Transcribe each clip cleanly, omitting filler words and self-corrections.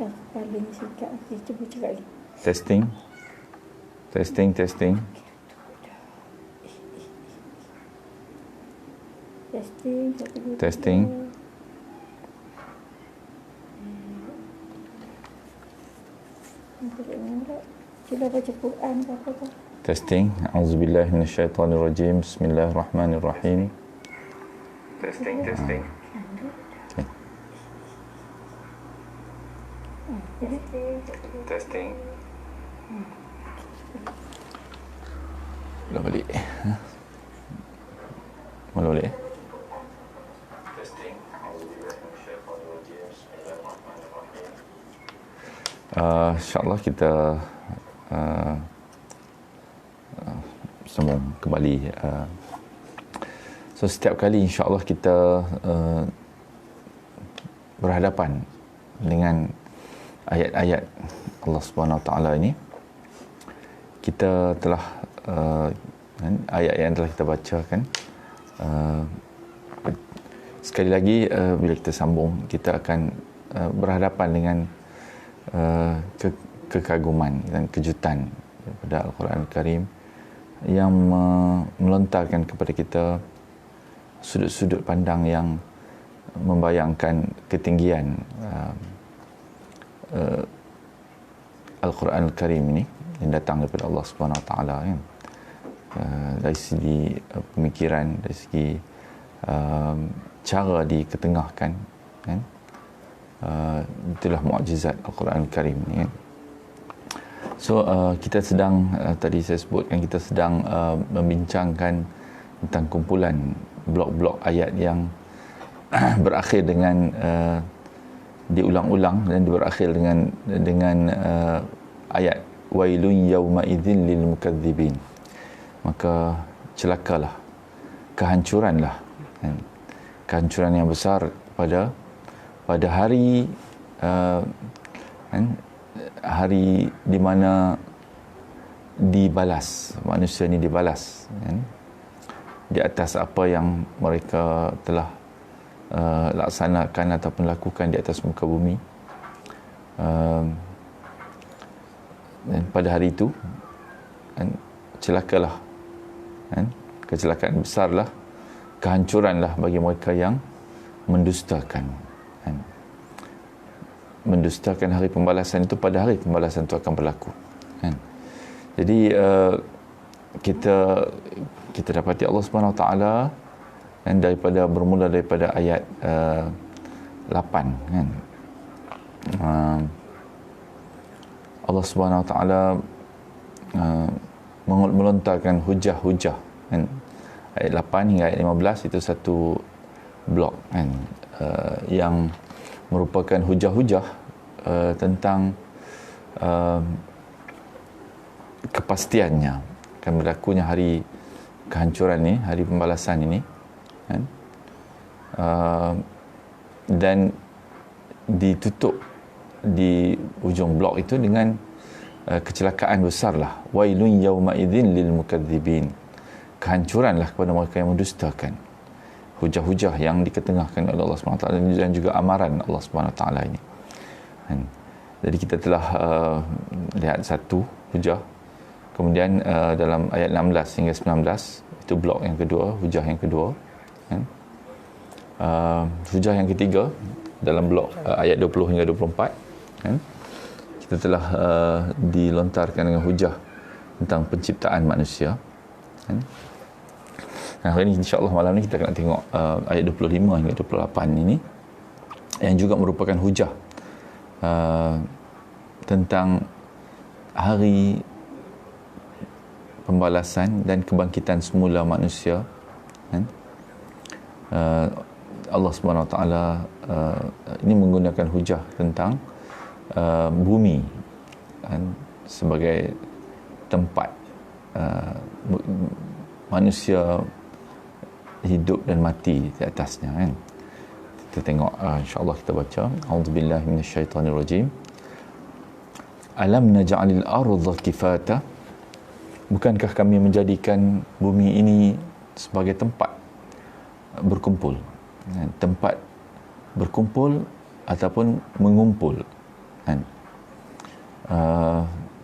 Yang paling suka aku cuba cakap lagi. Testing. Testing. Testing. Satu, dua, Testing. tiga. Cuba baca Quran ke apa tu? Testing. Auzubillahi minasyaitonirrajim. Bismillahirrahmanirrahim. Testing. Testing. Testing. Mula balik. Mula balik. Testing. InsyaAllah kita sambung kembali. So setiap kali insyaAllah kita berhadapan dengan ayat-ayat Allah Subhanahu Wa Taala ini, kita telah ayat yang telah kita bacakan, sekali lagi bila kita sambung, kita akan berhadapan dengan kekaguman dan kejutan daripada Al-Quran Al-Karim yang melontarkan kepada kita sudut-sudut pandang yang membayangkan ketinggian Al-Quran Al-Karim ini yang datang daripada Allah Subhanahu Wa Taala, kan? Dari segi pemikiran, dari segi cara diketengahkan, kan? Itulah mukjizat Al-Quran Al-Karim ni, kan? So kita sedang tadi saya sebutkan, kita sedang membincangkan tentang kumpulan blok-blok ayat yang berakhir dengan diulang-ulang dan berakhir dengan ayat wailun yauma idzin lil mukadzibin. Maka celakalah, kehancuranlah, kan? Kehancuran yang besar pada hari kan, hari di mana dibalas, manusia ni dibalas, kan? Di atas apa yang mereka telah laksanakan ataupun lakukan di atas muka bumi. Dan pada hari itu, kan, celakalah, kan? Kecelakaan besarlah, kehancuranlah bagi mereka yang mendustakan, kan? Mendustakan hari pembalasan itu, pada hari pembalasan itu akan berlaku, kan? Jadi kita dapati Allah Subhanahu Wa Taala, dan bermula daripada ayat 8, kan? Allah Subhanahu Wa Taala melontarkan hujah-hujah, kan? Ayat 8 hingga ayat 15 itu satu blok, kan? Yang merupakan hujah-hujah tentang kepastiannya akan berlakunya hari kehancuran ni, hari pembalasan ini, kan? Dan ditutup di ujung blok itu dengan kecelakaan besarlah, wailun yauma idzin lil mukadzibin, kehancuranlah kepada mereka yang mendustakan. Hujah-hujah yang diketengahkan oleh Allah SWT dan juga amaran Allah SWT ini, kan? Jadi kita telah lihat satu hujah, kemudian dalam ayat 16 hingga 19 itu blok yang kedua, hujah yang kedua, kan? Hujah yang ketiga dalam blok ayat 20 hingga 24, kan? Kita telah dilontarkan dengan hujah tentang penciptaan manusia, kan? Nah, hari ini insya-Allah malam ni kita akan tengok ayat 25 hingga 28 ini yang juga merupakan hujah tentang hari pembalasan dan kebangkitan semula manusia, kan? Allah Subhanahu Wa Taala ini menggunakan hujah tentang bumi, kan? Sebagai tempat manusia hidup dan mati di atasnya, kan? Kita tengok insya-Allah, kita baca auzubillahi minasyaitonirrajim. Alam naj'alil ardha kifata, bukankah kami menjadikan bumi ini sebagai tempat berkumpul, tempat berkumpul ataupun mengumpul, kan?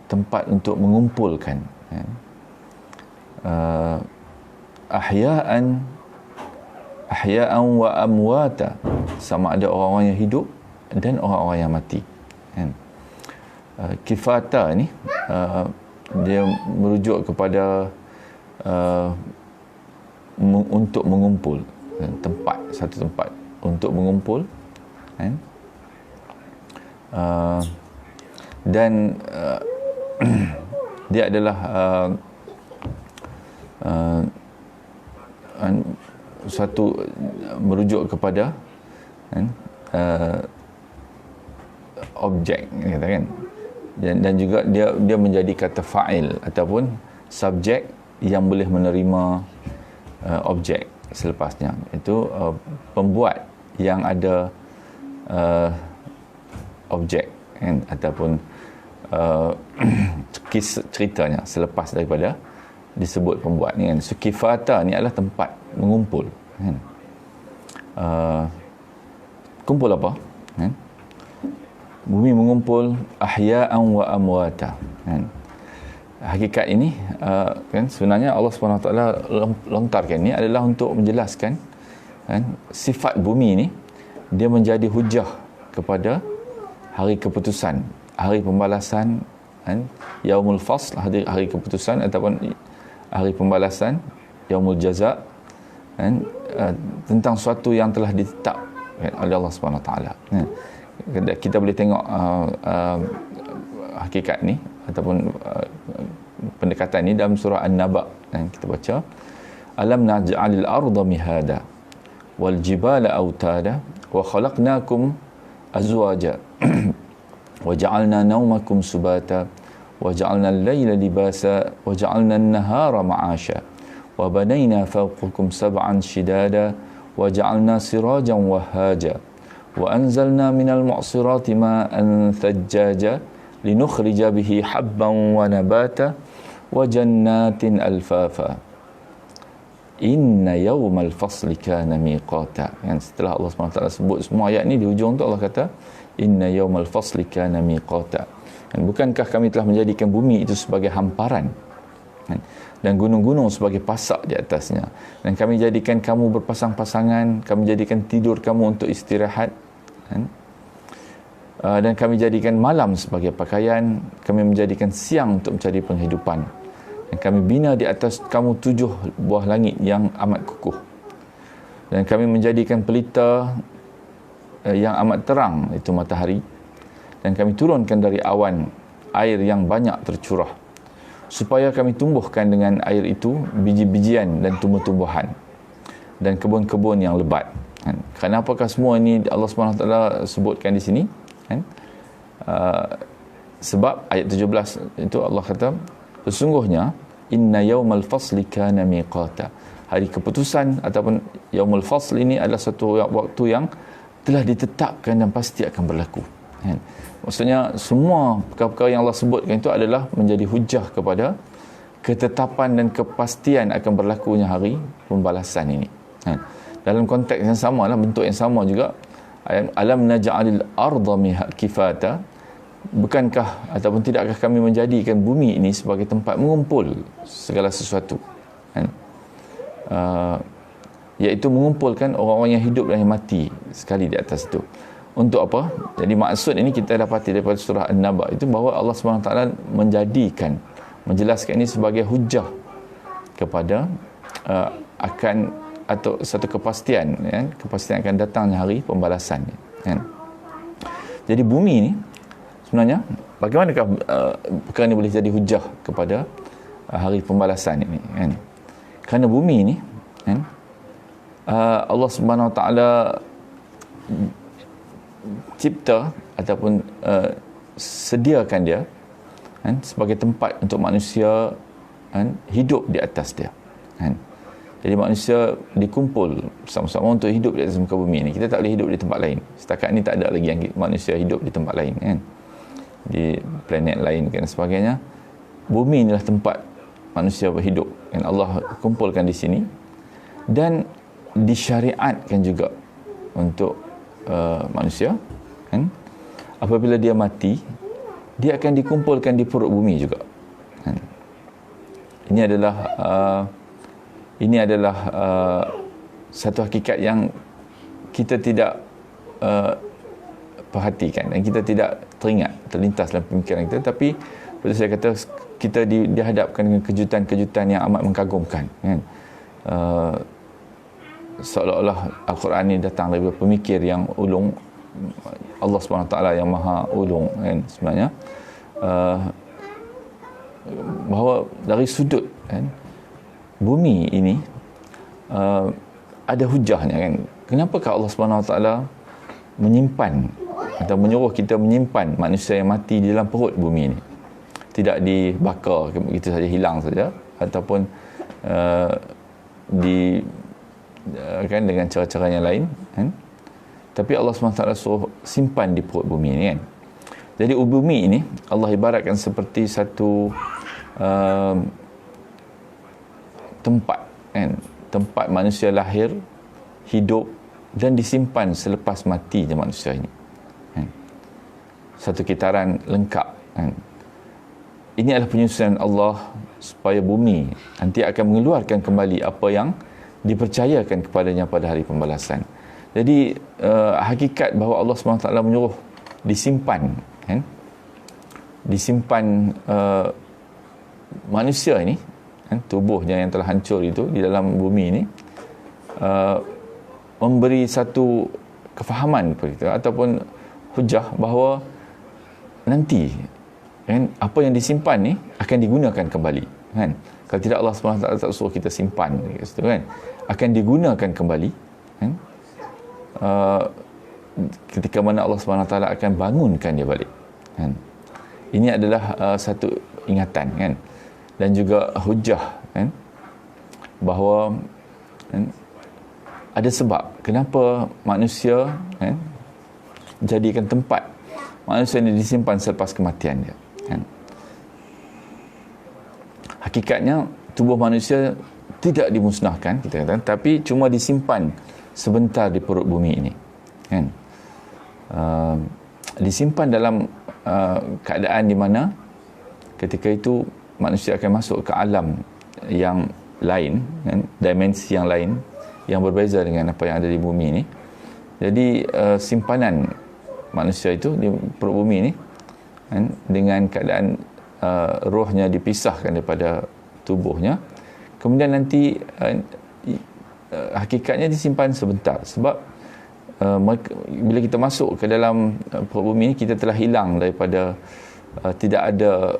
Tempat untuk mengumpulkan, kan? Ahya'an wa amwata, sama ada orang-orang yang hidup dan orang-orang yang mati, kan? Kifata ni dia merujuk kepada untuk mengumpul, kan? Satu tempat untuk mengumpul, kan? Dan dia adalah satu merujuk kepada, kan, objek, kata kan, dan juga dia menjadi kata fa'il ataupun subjek yang boleh menerima objek selepasnya. Itu pembuat yang ada objek, kan, ataupun ceritanya selepas daripada disebut pembuat ni, kan. Sukifata ni adalah tempat mengumpul, kan. Kumpul apa, kan? Bumi mengumpul, ahya'an wa amwata, kan. Hakikat ini kan, sebenarnya Allah SWT lontarkan ni adalah untuk menjelaskan, kan, sifat bumi ni dia menjadi hujah kepada hari keputusan, hari pembalasan, kan, yaumul fasl, hari keputusan ataupun hari pembalasan, yaumul jaza, kan, tentang sesuatu yang telah ditetap, kan, oleh Allah SWT, kan. Kita boleh tengok hakikat ni ataupun pendekatan ni dalam surah An-Naba, kan. Kita baca, alam naj'alil arda mihada wal jibala autada wa khalaqnakum azwaja wa ja'alna nawmakum subata wa ja'alna al-layla libasa wa ja'alna an-nahara ma'asha wa banayna fawqakum sab'an shidada wa ja'alna sirajan wahaja wa anzalna minal mu'sirati ma'an thajjaja linukhrija bihi habban wa nabata wa jannatin alfafa inna yawmal fasli kana miqata. Yang setelah Allah SWT sebut semua ayat ni, di hujung tu Allah kata inna yawmal fasli kana miqata. Dan bukankah kami telah menjadikan bumi itu sebagai hamparan, kan, dan gunung-gunung sebagai pasak di atasnya, dan kami jadikan kamu berpasang-pasangan, kami jadikan tidur kamu untuk istirahat, kan, dan kami jadikan malam sebagai pakaian, kami menjadikan siang untuk mencari penghidupan, dan kami bina di atas kamu 7 buah langit yang amat kukuh, dan kami menjadikan pelita yang amat terang, itu matahari, dan kami turunkan dari awan air yang banyak tercurah, supaya kami tumbuhkan dengan air itu biji-bijian dan tumbuh-tumbuhan dan kebun-kebun yang lebat, kan. Kerana apakah semua ini Allah SWT sebutkan di sini, kan? Sebab ayat 17 itu Allah kata, sesungguhnya inna yawmal fasli kana miqata, hari keputusan ataupun yaumul fasl ini adalah satu waktu yang telah ditetapkan dan pasti akan berlaku, kan? Maksudnya semua perkara-perkara yang Allah sebutkan itu adalah menjadi hujah kepada ketetapan dan kepastian akan berlakunya hari pembalasan ini, kan? Dalam konteks yang sama lah, bentuk yang sama juga, alam naj'alil arda kifata, bukankah ataupun tidakkah kami menjadikan bumi ini sebagai tempat mengumpul segala sesuatu, kan? Iaitu mengumpulkan orang-orang yang hidup dan yang mati sekali di atas itu. Untuk apa? Jadi maksud ini kita dapati daripada surah An-Naba itu, bahawa Allah SWT menjelaskan ini sebagai hujah kepada akan atau satu kepastian, kan? Kepastian akan datangnya hari pembalasan, kan? Jadi bumi ini sebenarnya, bagaimanakah perkara ini boleh jadi hujah kepada hari pembalasan ini, kan? Kerana bumi ini, kan, Allah Subhanahu Wa Taala cipta ataupun sediakan dia, kan, sebagai tempat untuk manusia, kan, hidup di atas dia, kan. Jadi manusia dikumpul sama-sama untuk hidup di atas muka bumi ini. Kita tak boleh hidup di tempat lain. Setakat ni tak ada lagi yang manusia hidup di tempat lain, kan, di planet lain dan sebagainya. Bumi inilah tempat manusia berhidup, kan. Allah kumpulkan di sini dan disyariatkan juga untuk manusia, kan, apabila dia mati, dia akan dikumpulkan di perut bumi juga. Ini adalah satu hakikat yang kita tidak perhatikan dan kita tidak terlintas dalam pemikiran kita. Tapi seperti saya kata, kita dihadapkan dengan kejutan-kejutan yang amat mengagumkan, kan? Seolah-olah Al-Quran ini datang dari pemikir yang ulung, Allah SWT yang maha ulung, kan? Sebenarnya bahawa dari sudut, kan, bumi ini ada hujahnya, kan? Kenapakah Allah SWT menyimpan atau menyuruh kita menyimpan manusia yang mati di dalam perut bumi ini, tidak dibakar begitu saja, hilang saja, ataupun kan, dengan cara-cara yang lain, kan? Tapi Allah SWT suruh simpan di perut bumi ini, kan? Jadi bumi ini Allah ibaratkan seperti satu tempat, kan? Tempat manusia lahir, hidup dan disimpan selepas matinya manusia ini, kan? Satu kitaran lengkap, kan? Ini adalah penyusunan Allah supaya bumi nanti akan mengeluarkan kembali apa yang dipercayakan kepadanya pada hari pembalasan. Jadi hakikat bahawa Allah SWT menyuruh disimpan, kan? Disimpan manusia ini, kan? Tubuhnya yang telah hancur itu di dalam bumi ini, memberi satu kefahaman kepada kita, ataupun hujah bahawa nanti, kan, apa yang disimpan ni akan digunakan kembali, kan? Kalau tidak, Allah SWT tak suruh kita simpan, kan? Akan digunakan kembali, kan? Ketika mana Allah SWT akan bangunkan dia balik, kan? Ini adalah satu ingatan, kan? Dan juga hujah, kan, bahawa, kan, ada sebab kenapa manusia, kan, jadikan tempat manusia ini disimpan selepas kematian dia, kan? Hakikatnya tubuh manusia tidak dimusnahkan, kita katakan, tapi cuma disimpan sebentar di perut bumi ini, kan? Disimpan dalam keadaan di mana ketika itu manusia akan masuk ke alam yang lain, kan? Dimensi yang lain yang berbeza dengan apa yang ada di bumi ini. Jadi simpanan manusia itu di perut bumi ini, kan, dengan keadaan rohnya dipisahkan daripada tubuhnya, kemudian nanti hakikatnya disimpan sebentar. Sebab bila kita masuk ke dalam perut bumi ini, kita telah hilang daripada tidak ada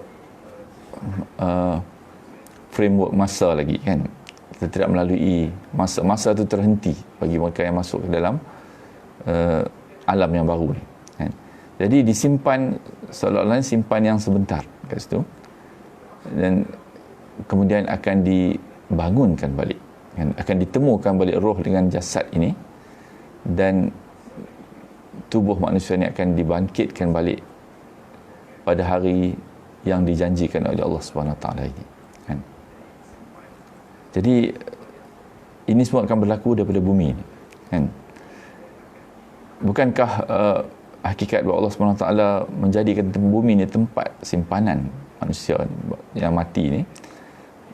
framework masa lagi, kan? Kita tidak melalui masa itu terhenti bagi mereka yang masuk ke dalam alam yang baru ni, kan? Jadi disimpan seolah-olah simpan yang sebentar kat situ, dan kemudian akan dibangunkan balik, kan? Akan ditemukan balik roh dengan jasad ini, dan tubuh manusia ini akan dibangkitkan balik pada hari yang dijanjikan oleh Allah SWT ini, kan? Jadi ini semua akan berlaku daripada bumi ini, kan? Bukankah hakikat bahawa Allah SWT menjadikan bumi ini tempat simpanan manusia yang mati ini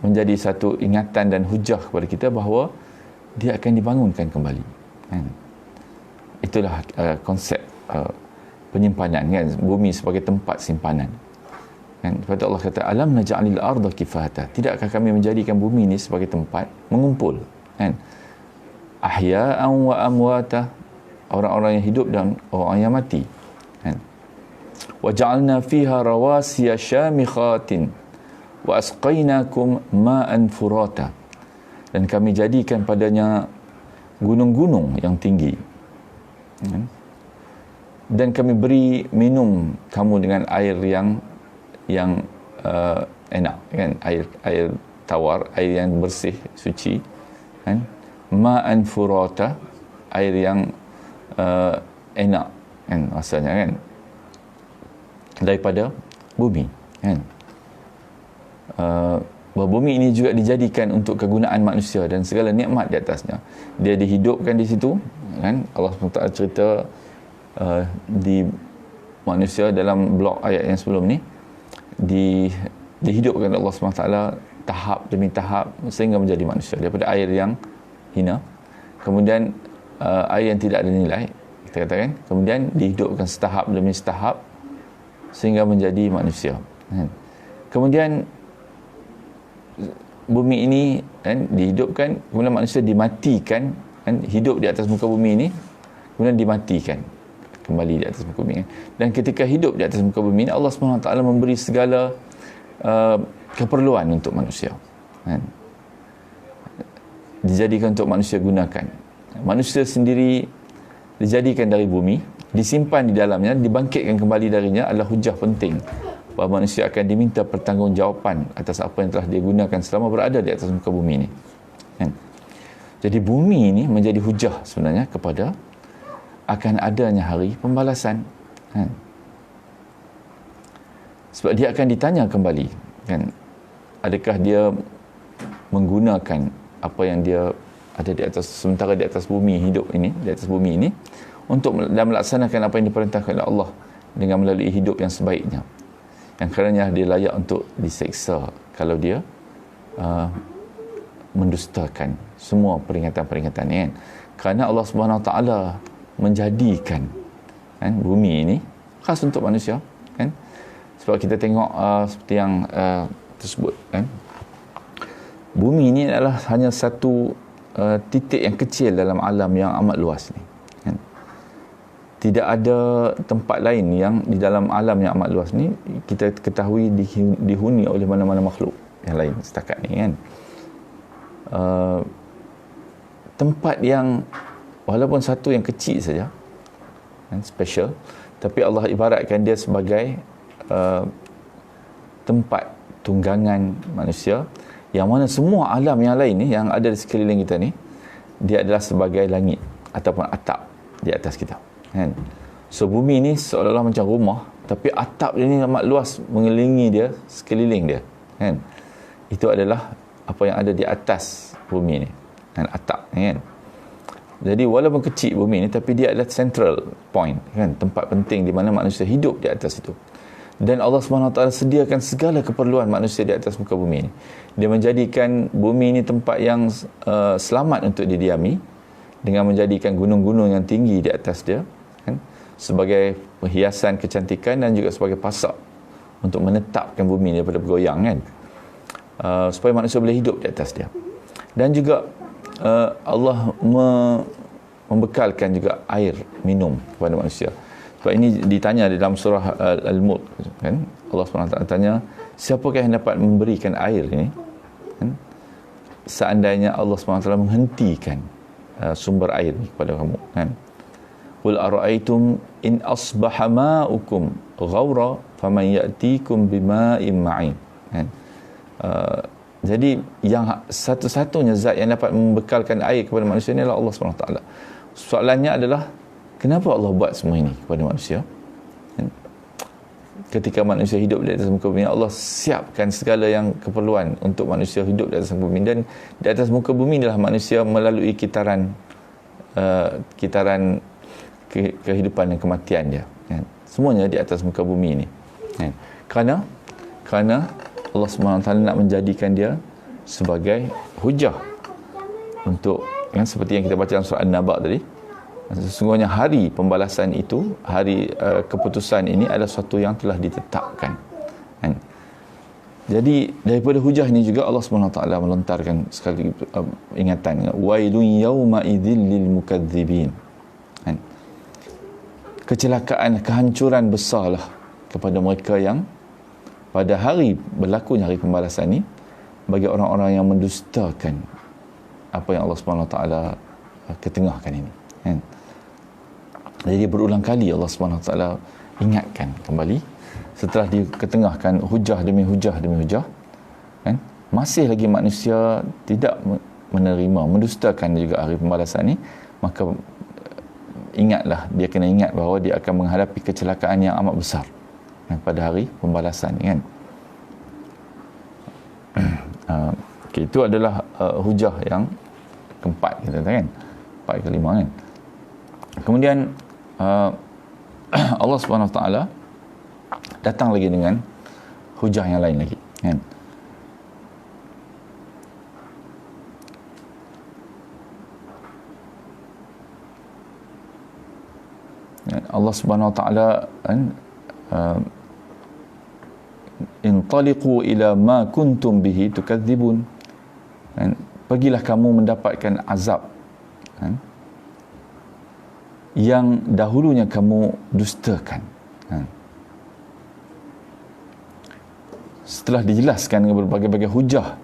menjadi satu ingatan dan hujah kepada kita bahawa dia akan dibangunkan kembali, kan? Itulah konsep penyimpanan, kan? Bumi sebagai tempat simpanan, kan? Sebab Allah kata, alam naj'alil arda kifata, tidakkah kami menjadikan bumi ini sebagai tempat mengumpul, kan? Ahya'an wa amwata, orang-orang yang hidup dan orang yang mati, kan? Wa ja'alna fiha rawasiya syamikhatin wa asqainakum ma'an furata, dan kami jadikan padanya gunung-gunung yang tinggi, kan? Dan kami beri minum kamu dengan air yang enak, kan? Air tawar, air yang bersih, suci, kan? Ma'an furata, air yang enak, kan, rasanya, kan, daripada bumi, kan? Bumi ini juga dijadikan untuk kegunaan manusia dan segala nikmat di atasnya. Dia dihidupkan di situ, kan? Allah SWT cerita manusia dalam blok ayat yang sebelum ni dihidupkan oleh Allah SWT tahap demi tahap sehingga menjadi manusia daripada air yang hina, kemudian air yang tidak ada nilai, kita katakan, kemudian dihidupkan setahap demi setahap sehingga menjadi manusia. Kemudian bumi ini dihidupkan, kemudian manusia dimatikan, hidup di atas muka bumi ini, kemudian dimatikan kembali di atas muka bumi. Dan ketika hidup di atas muka bumi ini, Allah SWT memberi segala keperluan untuk manusia, dijadikan untuk manusia gunakan. Manusia sendiri dijadikan dari bumi, disimpan di dalamnya, dibangkitkan kembali darinya adalah hujah penting bahawa manusia akan diminta pertanggungjawaban atas apa yang telah dia gunakan selama berada di atas muka bumi ini. Jadi bumi ini menjadi hujah sebenarnya kepada akan adanya hari pembalasan. Sebab dia akan ditanya kembali, adakah dia menggunakan apa yang dia ada di atas, sementara di atas bumi hidup ini, di atas bumi ini, untuk dan melaksanakan apa yang diperintahkan oleh Allah dengan melalui hidup yang sebaiknya, yang kerana dia layak untuk diseksa kalau dia mendustakan semua peringatan-peringatan ni, kerana Allah Subhanahu Wa Taala menjadikan bumi ini khas untuk manusia, sebab kita tengok seperti yang tersebut, bumi ini adalah hanya satu titik yang kecil dalam alam yang amat luas ni. Tidak ada tempat lain yang di dalam alam yang amat luas ni kita ketahui dihuni oleh mana-mana makhluk yang lain setakat ni, tempat yang walaupun satu yang kecil saja, special, tapi Allah ibaratkan dia sebagai tempat tunggangan manusia, yang mana semua alam yang lain ni yang ada di sekeliling kita ni, dia adalah sebagai langit ataupun atap di atas kita, So bumi ni seolah-olah macam rumah, tapi atap dia ni amat luas mengelilingi dia, sekeliling dia, Itu adalah apa yang ada di atas bumi ni, atap ni, Jadi walaupun kecil bumi ni, tapi dia adalah central point, tempat penting di mana manusia hidup di atas itu. Dan Allah SWT sediakan segala keperluan manusia di atas muka bumi ini. Dia menjadikan bumi ini tempat yang selamat untuk didiami, dengan menjadikan gunung-gunung yang tinggi di atas dia, sebagai perhiasan kecantikan dan juga sebagai pasak untuk menetapkan bumi daripada bergoyang, supaya manusia boleh hidup di atas dia. Dan juga Allah membekalkan juga air minum kepada manusia. Sebab ini ditanya di dalam surah Al-Mulk, Allah SWT tanya, siapakah yang dapat memberikan air ini, seandainya Allah SWT menghentikan sumber air ini kepada kamu, Qul ara'aytum in asbaha ma'ukum ghawra faman ya'tikum bima'in ma'in. Jadi yang satu-satunya zat yang dapat membekalkan air kepada manusia ini adalah Allah SWT. Soalannya adalah, kenapa Allah buat semua ini kepada manusia? Ketika manusia hidup di atas muka bumi, Allah siapkan segala yang keperluan untuk manusia hidup di atas muka bumi. Dan di atas muka bumi adalah manusia melalui kitaran kehidupan dan kematian dia, semuanya di atas muka bumi ini, kerana Allah SWT nak menjadikan dia sebagai hujah untuk, seperti yang kita baca dalam surah An-Naba tadi, sesungguhnya hari pembalasan itu, hari keputusan ini adalah sesuatu yang telah ditetapkan, Jadi daripada hujah ini juga Allah SWT melontarkan sekali ingatan, wailun yawma idzil lil mukadzibin, kecelakaan, kehancuran besarlah kepada mereka yang pada hari berlakunya hari pembalasan ini, bagi orang-orang yang mendustakan apa yang Allah SWT ketengahkan ini, Jadi berulang kali Allah SWT ingatkan kembali, setelah diketengahkan hujah demi hujah demi hujah, masih lagi manusia tidak menerima, mendustakan juga hari pembalasan ini, maka ingatlah, dia kena ingat bahawa dia akan menghadapi kecelakaan yang amat besar pada hari pembalasan, Okay, itu adalah hujah yang keempat, kita kata, empat ke lima, Kemudian Allah Subhanahu Wa Taala datang lagi dengan hujah yang lain lagi, kan? Allah Subhanahu Wa Taala intaliqu ila ma kuntum bihi tukadzibun, pergilah kamu mendapatkan azab yang dahulunya kamu dustakan. Setelah dijelaskan dengan berbagai-bagai hujah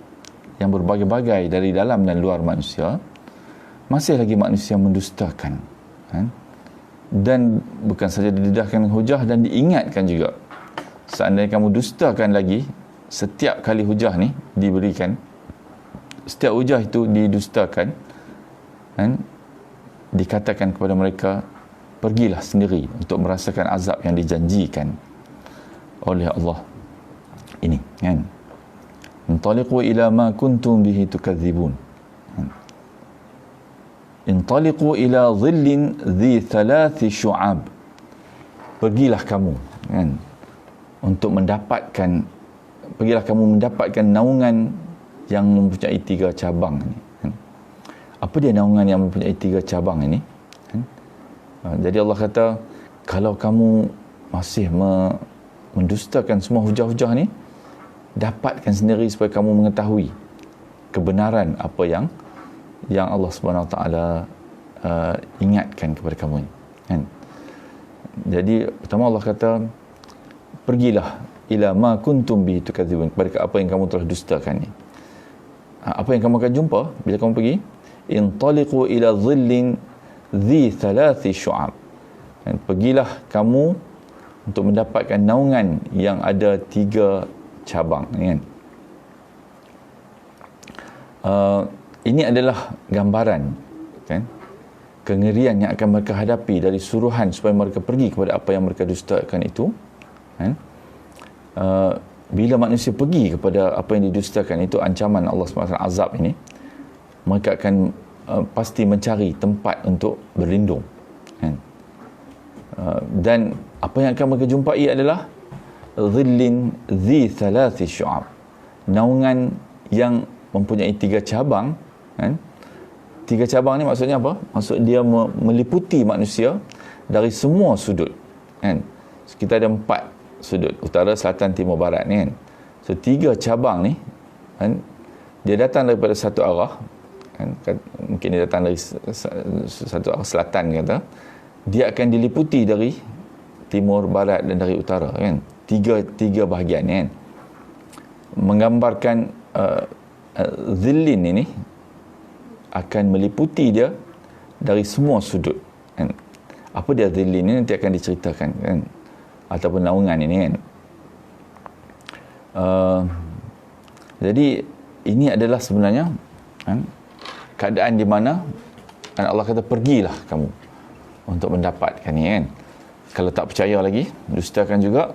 yang berbagai-bagai dari dalam dan luar manusia, masih lagi manusia mendustakan, dan bukan saja didedahkan hujah dan diingatkan juga, seandainya kamu dustakan lagi, setiap kali hujah ni diberikan, setiap hujah itu didustakan, dikatakan kepada mereka, pergilah sendiri untuk merasakan azab yang dijanjikan oleh Allah ini, kan? Intaliqu ila ma kuntum bihi tukadzibun, intaliqu ila dhillin dhi thalathi syu'ab, pergilah kamu, kan, untuk mendapatkan, pergilah kamu mendapatkan naungan yang mempunyai 3 cabang ini, kan? Apa dia naungan yang mempunyai 3 cabang ini, kan? Jadi Allah kata, kalau kamu masih mendustakan semua hujah-hujah ni, dapatkan sendiri supaya kamu mengetahui kebenaran apa yang Allah Subhanahu Wa Taala ingatkan kepada kamu ni, kan? Jadi pertama Allah kata, pergilah ila ma kuntum bihi tukadzibun, kepada apa yang kamu telah dustakan ni. Apa yang kamu akan jumpa bila kamu pergi? Intaliqu ila dhillin dhi thalathi syu'ab, dan pergilah kamu untuk mendapatkan naungan yang ada 3 cabang, kan? Ini adalah gambaran, kan, kengerian yang akan mereka hadapi dari suruhan supaya mereka pergi kepada apa yang mereka dustakan itu, kan? Bila manusia pergi kepada apa yang didustakan itu, ancaman Allah SWT, azab ini, mereka akan pasti mencari tempat untuk berlindung, kan? Dan apa yang akan mereka jumpai adalah dhillin dhi thalathi syu'ab, naungan yang mempunyai 3 cabang, kan? 3 cabang ni maksudnya apa? Maksud dia meliputi manusia dari semua sudut, kan? So, kita ada 4 sudut, utara, selatan, timur, barat ni, kan? So 3 cabang ni, kan, dia datang daripada satu arah, kan? Mungkin dia datang dari satu arah selatan, kata, dia akan diliputi dari timur, barat dan dari utara, kan? Tiga bahagian ni, kan? Menggambarkan zillin ini akan meliputi dia dari semua sudut, kan? Apa dia zillin ini nanti akan diceritakan, kan? Ataupun naungan ini, kan? Jadi ini adalah sebenarnya, kan, keadaan di mana, kan, Allah kata pergilah kamu untuk mendapatkan ni, kan? Kalau tak percaya lagi, dustakan juga,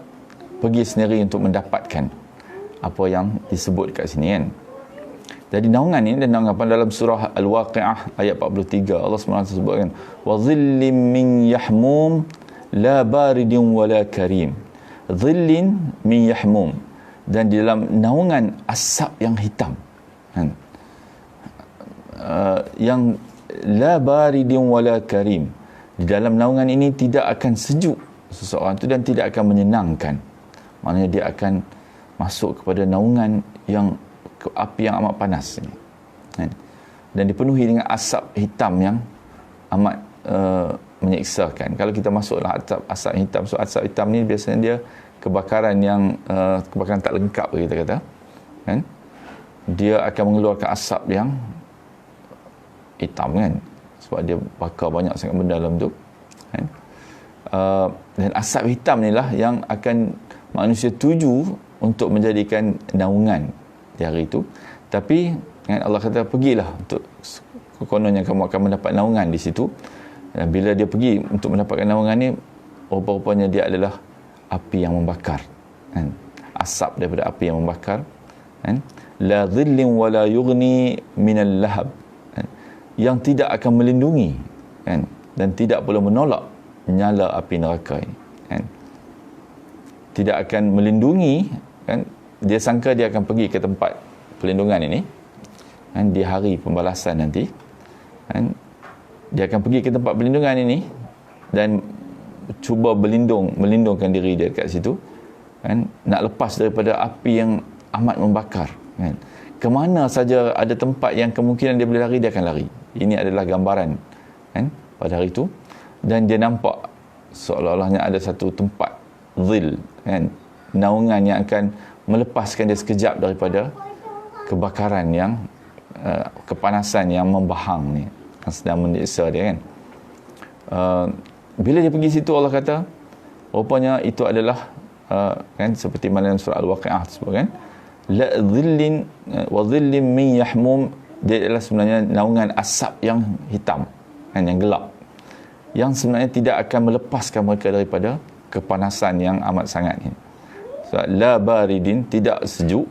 pergi sendiri untuk mendapatkan apa yang disebut kat sini, kan? Jadi naungan ini dan naungan dalam surah Al-Waqi'ah ayat 43, Allah SWT sebutkan, wa dhillim min yahmum la baridin wala karim, dhillin min yahmum, dan di dalam naungan asap yang hitam, kan? Yang la baridin wala karim, di dalam naungan ini tidak akan sejuk seseorang itu dan tidak akan menyenangkan. Maknanya dia akan masuk kepada naungan yang api yang amat panas ini, kan? Dan dipenuhi dengan asap hitam yang amat menyiksakan. Kalau kita masuklah asap hitam, so asap hitam ni biasanya dia kebakaran yang kebakaran tak lengkap, kita kata, kan? Dia akan mengeluarkan asap yang hitam, kan? Sebab dia bakar banyak sangat benda dalam tu, kan? Dan asap hitam ni lah yang akan manusia tuju untuk menjadikan naungan di hari itu. Tapi, kan, Allah kata pergilah untuk, kononnya kamu akan mendapat naungan di situ. Dan bila dia pergi untuk mendapatkan naungan ni, rupa-rupanya dia adalah api yang membakar, kan? Asap daripada api yang membakar, kan? La dhillin wa la yughni minal lahab, kan? Yang tidak akan melindungi, kan? Dan tidak pula menolak nyala api neraka ini, kan. Tidak akan melindungi, kan. Dia sangka dia akan pergi ke tempat pelindungan ini, kan, di hari pembalasan nanti, kan. Dia akan pergi ke tempat pelindungan ini dan cuba melindungkan diri dia dekat situ, kan, nak lepas daripada api yang amat membakar, kan. Kemana saja ada tempat yang kemungkinan dia boleh lari, dia akan lari. Ini adalah gambaran, kan, pada hari itu. Dan dia nampak seolah-olahnya ada satu tempat zil, kan, naungan yang akan melepaskan dia sekejap daripada kebakaran yang kepanasan yang membahang ni, yang sedang menyiksa dia, kan. Bila dia pergi situ, Allah kata rupanya itu adalah kan, seperti mana dalam surah Al-Waqi'ah tersebut, kan, la dhillin wa dhillin min yahmum. Dia adalah sebenarnya naungan asap yang hitam, kan, yang gelap, yang sebenarnya tidak akan melepaskan mereka daripada kepanasan yang amat sangat ini. So, la baridin, tidak sejuk,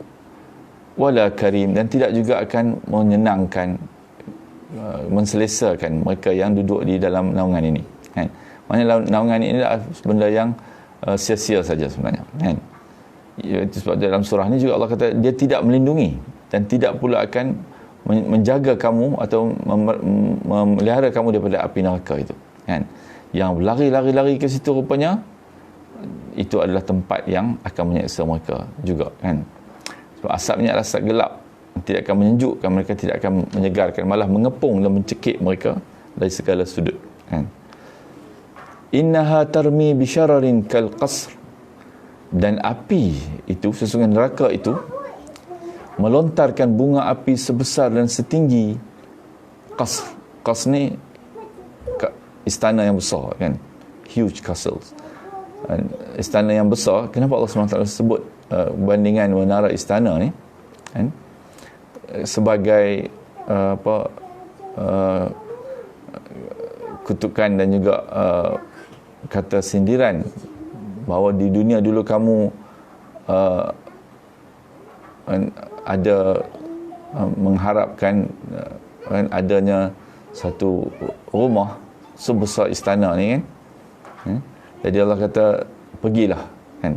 wala karim, dan tidak juga akan menyenangkan, menselesakan mereka yang duduk di dalam naungan ini, kan. Maknanya naungan ini adalah benda yang sia-sia saja sebenarnya, kan. Itu sebab dalam surah ni juga Allah kata dia tidak melindungi dan tidak pula akan menjaga kamu atau memelihara kamu daripada api neraka itu, kan. Yang lari ke situ rupanya itu adalah tempat yang akan menyeksa mereka juga, kan. Sebab asapnya adalah asap gelap, tidak akan menyejukkan mereka, tidak akan menyegarkan, malah mengepung dan mencekik mereka dari segala sudut, kan. Innaha tarmi bisyararin kal qasr. Dan api itu, sesungguhnya neraka itu melontarkan bunga api sebesar dan setinggi qasr. Qasr ni istana yang besar, kan, huge castles, istana yang besar. Kenapa Allah SWT sebut bandingan menara istana ni, kan, sebagai kutukan dan juga kata sindiran bahawa di dunia dulu kamu ada mengharapkan adanya satu rumah sebesar istana ni, kan. Jadi Allah kata pergilah, kan,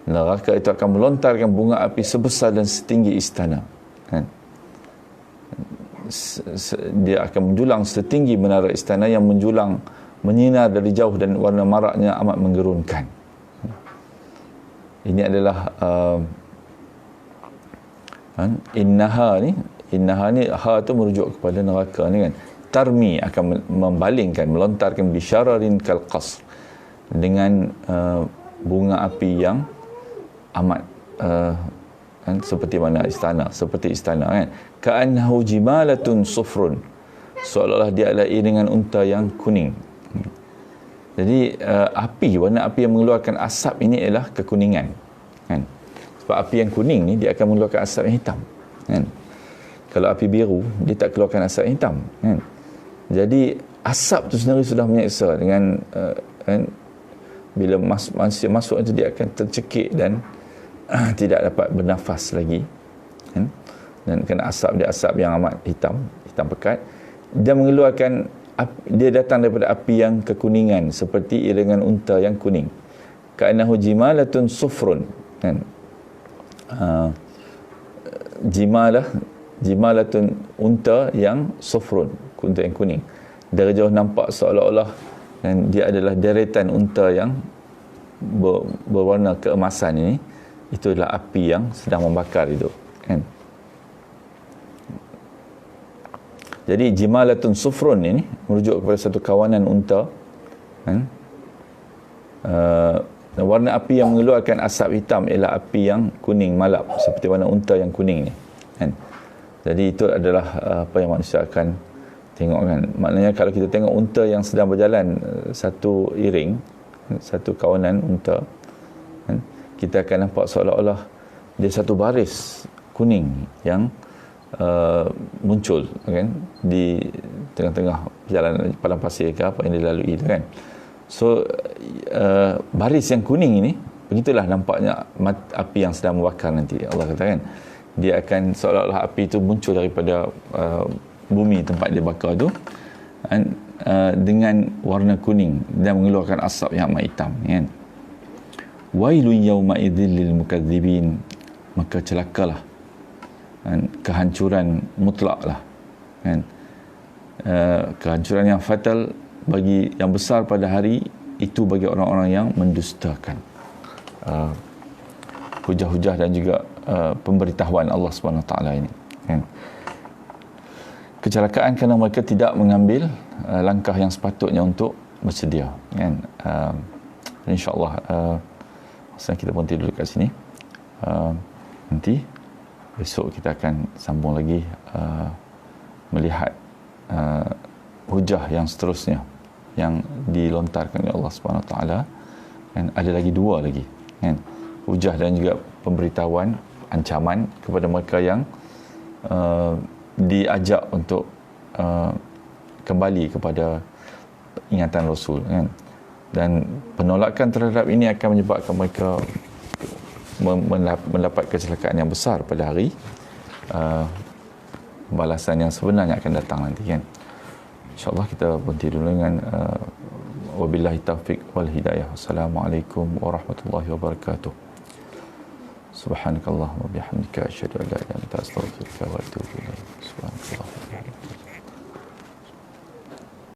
neraka itu akan melontarkan bunga api sebesar dan setinggi istana, kan. Dia akan menjulang setinggi menara istana yang menjulang menyinar dari jauh dan warna maraknya amat menggerunkan. Ini adalah innaha ni ha tu merujuk kepada neraka ni, kan. Tarmi akan membalingkan, melontarkan bisyararin kal qasr, dengan bunga api yang amat kan, seperti mana istana, seperti istana, kan. Ka'annahu jimalatun sufrun, seolah-olah dia adalah iringan unta yang kuning. Jadi warna api yang mengeluarkan asap ini ialah kekuningan, kan. Sebab api yang kuning ni dia akan mengeluarkan asap yang hitam, kan. Kalau api biru dia tak keluarkan asap yang hitam, kan. Jadi asap tu sendiri sudah menyeksa dengan kan, bila manusia masuk itu dia akan tercekik dan tidak dapat bernafas lagi, kan. Dan kena asap dia asap yang amat hitam pekat. Dia mengeluarkan, dia datang daripada api yang kekuningan seperti iringan unta yang kuning. Ka'annahu jimalatun sufrun, kan. Jimalatun unta yang sufrun, unta yang kuning. Dari jauh nampak seolah-olah, kan, dia adalah deretan unta yang berwarna keemasan ini. Itu adalah api yang sedang membakar itu, kan. Jadi jimalatun sufrun ini merujuk kepada satu kawanan unta, kan. Warna api yang mengeluarkan asap hitam ialah api yang kuning malap, seperti warna unta yang kuning ni, kan. Jadi itu adalah apa yang manusia akan tengok, kan. Maknanya kalau kita tengok unta yang sedang berjalan satu iring, satu kawanan unta, kan, kita akan nampak seolah-olah dia satu baris kuning yang muncul, kan, di tengah-tengah perjalanan padang pasir ke apa yang dilalui itu, kan. So baris yang kuning ini, begitulah nampaknya api yang sedang membakar nanti. Allah katakan dia akan seolah-olah api itu muncul daripada bumi tempat dia bakar tu, kan, dengan warna kuning dan mengeluarkan asap yang amat hitam, kan. wailun yawma idzil lil mukadzibin, maka celakalah, kan, kehancuran mutlak lah, kan, kehancuran yang fatal bagi yang besar pada hari itu bagi orang-orang yang mendustakan hujah-hujah dan juga pemberitahuan Allah Subhanahu Wa Taala ini, kan. Kecelakaan kerana mereka tidak mengambil langkah yang sepatutnya untuk bersedia, kan. InsyaAllah kita berhenti dulu kat sini. Nanti besok kita akan sambung lagi melihat hujah yang seterusnya yang dilontarkan oleh Allah Subhanahu Wa Taala, kan. Ada lagi dua lagi, kan, hujah dan juga pemberitahuan, ancaman kepada mereka yang diajak untuk kembali kepada ingatan Rasul, kan. Dan penolakan terhadap ini akan menyebabkan mereka mendapat kecelakaan yang besar pada hari balasan yang sebenarnya akan datang nanti, kan. InsyaAllah kita berhenti dulu dengan wabillahi taufiq wal hidayah. Assalamualaikum warahmatullahi wabarakatuh. Subhanakallahumma bihamdika asyhadu an la ilaha illa anta astaghfiruka wa atubu ilaik. Subhanallah.